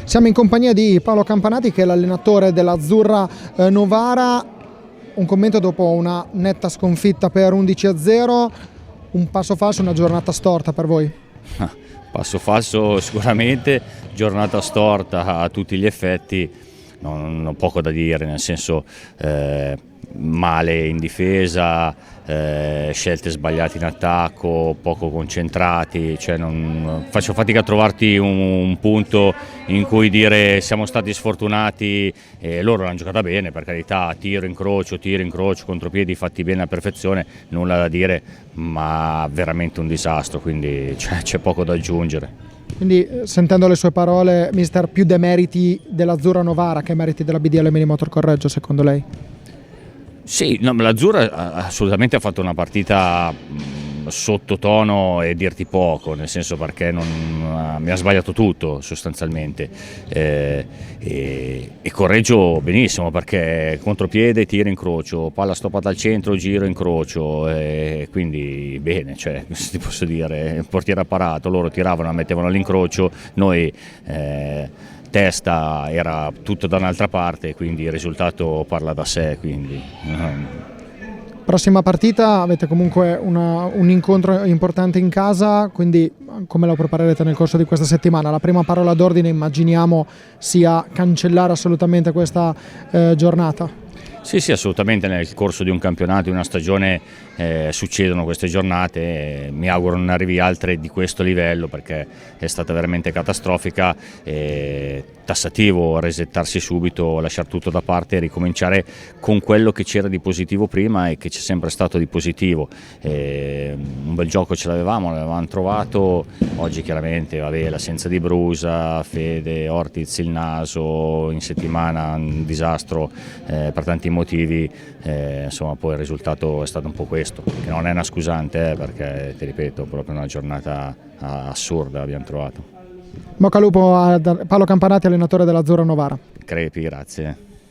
Siamo in compagnia di Paolo Campanati, che è l'allenatore dell'Azzurra Novara. Un commento dopo una netta sconfitta per 11-0, un passo falso, una giornata storta per voi? Passo falso sicuramente, giornata storta a tutti gli effetti, non ho poco da dire, nel senso male in difesa, scelte sbagliate in attacco, poco concentrati, cioè faccio fatica a trovarti un punto in cui dire siamo stati sfortunati. Loro l'hanno giocata bene, per carità, tiro, incrocio, contropiedi fatti bene a perfezione, nulla da dire, ma veramente un disastro, quindi c'è poco da aggiungere. Quindi, sentendo le sue parole, mister, più demeriti dell'Azzurra Novara che meriti della BDL Minimotor Correggio, secondo lei? Sì, no, l'Azzurra assolutamente ha fatto una partita sottotono e dirti poco, nel senso perché mi ha sbagliato tutto sostanzialmente, e Correggio benissimo perché contropiede, tiro, incrocio, palla stoppata al centro, giro, incrocio, quindi bene, cioè, cosa ti posso dire, portiere apparato, loro tiravano, mettevano all'incrocio, noi testa era tutto da un'altra parte, quindi il risultato parla da sé. Quindi. Prossima partita, avete comunque un incontro importante in casa, quindi come lo preparerete nel corso di questa settimana? La prima parola d'ordine immaginiamo sia cancellare assolutamente questa giornata. Sì, assolutamente, nel corso di un campionato, di una stagione succedono queste giornate, mi auguro non arrivi altre di questo livello perché è stata veramente catastrofica, tassativo resettarsi subito, lasciare tutto da parte e ricominciare con quello che c'era di positivo prima e che c'è sempre stato di positivo. Un bel gioco l'avevamo trovato, oggi chiaramente l'assenza di Brusa, Fede, Ortiz, il naso, in settimana un disastro per tanti motivi, insomma poi il risultato è stato un po' questo, che non è una scusante perché ti ripeto, proprio una giornata assurda abbiamo trovato. Bocca al lupo a Paolo Campanati, allenatore dell'Azzurra Novara. Crepi, grazie.